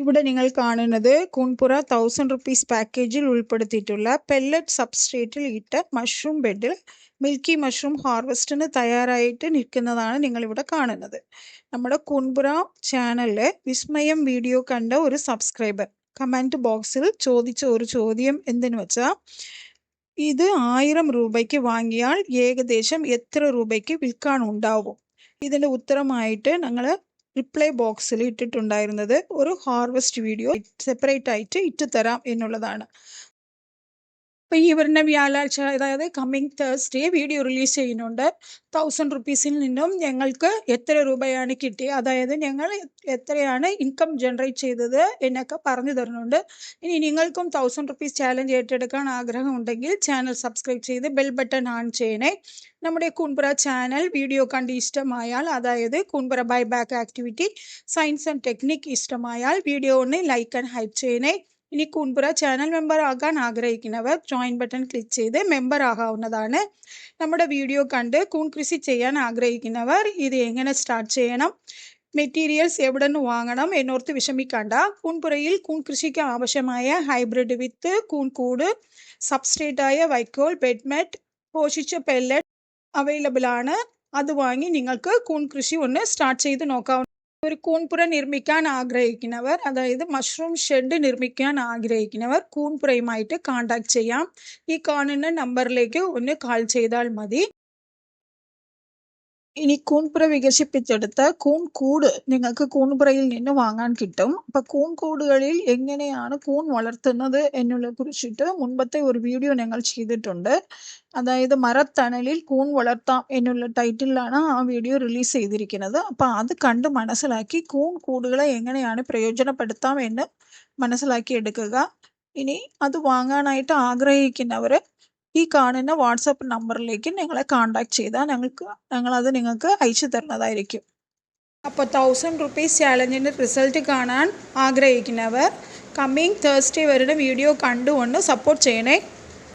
ഇവിടെ നിങ്ങൾ കാണുന്നത് കൂൺപുറ 1000 റുപ്പീസ് പാക്കേജിൽ ഉൾപ്പെടുത്തിയിട്ടുള്ള പെല്ലറ്റ് സബ്സ്ട്രേറ്റിൽ ഇട്ട മഷ്റൂം ബെഡിൽ മിൽക്കി മഷ്റൂം ഹാർവെസ്റ്റിന് തയ്യാറായിട്ട് നിൽക്കുന്നതാണ് നിങ്ങളിവിടെ കാണുന്നത്. നമ്മുടെ കൂൺപുറ ചാനലിൽ വിസ്മയം വീഡിയോ കണ്ട ഒരു സബ്സ്ക്രൈബർ കമൻറ്റ് ബോക്സിൽ ചോദിച്ച ഒരു ചോദ്യം എന്തെന്ന് വെച്ചാൽ, ഇത് 1000 രൂപയ്ക്ക് വാങ്ങിയാൽ ഏകദേശം എത്ര രൂപയ്ക്ക് വിൽക്കാനുണ്ടാവും? ഇതിൻ്റെ ഉത്തരമായിട്ട് ഞങ്ങൾ റിപ്ലൈ ബോക്സിൽ ഇട്ടിട്ടുണ്ടായിരുന്നത് ഒരു ഹാർവെസ്റ്റ് വീഡിയോ സെപ്പറേറ്റ് ആയിട്ട് ഇട്ട് തരാം എന്നുള്ളതാണ്. അപ്പോൾ ഈ വരുന്ന വ്യാഴാഴ്ച, അതായത് കമ്മിങ് തേഴ്സ്ഡേ വീഡിയോ റിലീസ് ചെയ്യുന്നുണ്ട്. 1000 റുപ്പീസിൽ നിന്നും ഞങ്ങൾക്ക് എത്ര രൂപയാണ് കിട്ടിയത്, അതായത് ഞങ്ങൾ എത്രയാണ് ഇൻകം ജനറേറ്റ് ചെയ്തത് എന്നൊക്കെ പറഞ്ഞു തരുന്നുണ്ട്. ഇനി നിങ്ങൾക്കും 1000 റുപ്പീസ് ചാലഞ്ച് ഏറ്റെടുക്കാൻ ആഗ്രഹമുണ്ടെങ്കിൽ ചാനൽ സബ്സ്ക്രൈബ് ചെയ്ത് ബെൽ ബട്ടൺ ഓൺ ചെയ്യണേ. നമ്മുടെ കൂൺപുറ ചാനൽ വീഡിയോ കണ്ട് ഇഷ്ടമായാൽ, അതായത് കൂൺപുറ ബൈബാക്ക് ആക്ടിവിറ്റി സയൻസ് ആൻഡ് ടെക്നിക് ഇഷ്ടമായാൽ വീഡിയോ ഒന്ന് ലൈക്ക് ആൻഡ് ഹൈപ്പ് ചെയ്യണേ. ഇനി കൂൺപുറ ചാനൽ മെമ്പർ ആകാൻ ആഗ്രഹിക്കുന്നവർ ജോയിൻ ബട്ടൺ ക്ലിക്ക് ചെയ്ത് മെമ്പർ ആകാവുന്നതാണ്. നമ്മുടെ വീഡിയോ കണ്ട് കൂൺ കൃഷി ചെയ്യാൻ ആഗ്രഹിക്കുന്നവർ ഇത് എങ്ങനെ സ്റ്റാർട്ട് ചെയ്യണം, മെറ്റീരിയൽസ് എവിടെ നിന്ന് വാങ്ങണം എന്നോർത്ത് വിഷമിക്കണ്ട. കൂൺപുറയിൽ കൂൺ കൃഷിക്ക് ആവശ്യമായ ഹൈബ്രിഡ് വിത്ത്, കൂൺകൂട്, സബ്സ്ട്രേറ്റായ വൈക്കോൽ, ബെഡ്മെറ്റ്, പോഷിച്ച പെല്ലറ്റ് അവൈലബിൾ ആണ്. അത് വാങ്ങി നിങ്ങൾക്ക് കൂൺ കൃഷി ഒന്ന് സ്റ്റാർട്ട് ചെയ്ത് നോക്കാവുന്ന. ഒരു കൂൺപുര നിർമ്മിക്കാൻ ആഗ്രഹിക്കുന്നവർ, അതായത് മഷ്റൂം ഷെഡ് നിർമ്മിക്കാൻ ആഗ്രഹിക്കുന്നവർ കൂൺപുരയുമായിട്ട് കോൺടാക്ട് ചെയ്യാം. ഈ കാണുന്ന നമ്പറിലേക്ക് ഒന്ന് കാൾ ചെയ്താൽ മതി. ഇനി കൂൺപുര വികസിപ്പിച്ചെടുത്ത കൂൺകൂട് നിങ്ങൾക്ക് കൂൺപുരയിൽ നിന്ന് വാങ്ങാൻ കിട്ടും. അപ്പം കൂൺകൂടുകളിൽ എങ്ങനെയാണ് കൂൺ വളർത്തുന്നത് എന്നുള്ളതിനെ കുറിച്ചിട്ട് മുൻപത്തെ ഒരു വീഡിയോ ഞങ്ങൾ ചെയ്തിട്ടുണ്ട്. അതായത് മരത്തണലിൽ കൂൺ വളർത്താം എന്നുള്ള ടൈറ്റിലാണ് ആ വീഡിയോ റിലീസ് ചെയ്തിരിക്കുന്നത്. അപ്പം അത് കണ്ട് മനസ്സിലാക്കി കൂൺകൂടുകളെ എങ്ങനെയാണ് പ്രയോജനപ്പെടുത്താം എന്ന് മനസ്സിലാക്കി എടുക്കുക. ഇനി അത് വാങ്ങാനായിട്ട് ആഗ്രഹിക്കുന്നവർ ഈ കാണുന്ന വാട്സപ്പ് നമ്പറിലേക്ക് ഞങ്ങളെ കോൺടാക്ട് ചെയ്താൽ ഞങ്ങളത് നിങ്ങൾക്ക് അയച്ചു തരുന്നതായിരിക്കും. അപ്പോൾ 1000 റുപ്പീസ് ചാലഞ്ചിൻ്റെ റിസൾട്ട് കാണാൻ ആഗ്രഹിക്കുന്നവർ കമ്മിങ് തേഴ്സ്ഡേ വരുന്ന വീഡിയോ കണ്ടുകൊണ്ട് സപ്പോർട്ട് ചെയ്യണേ.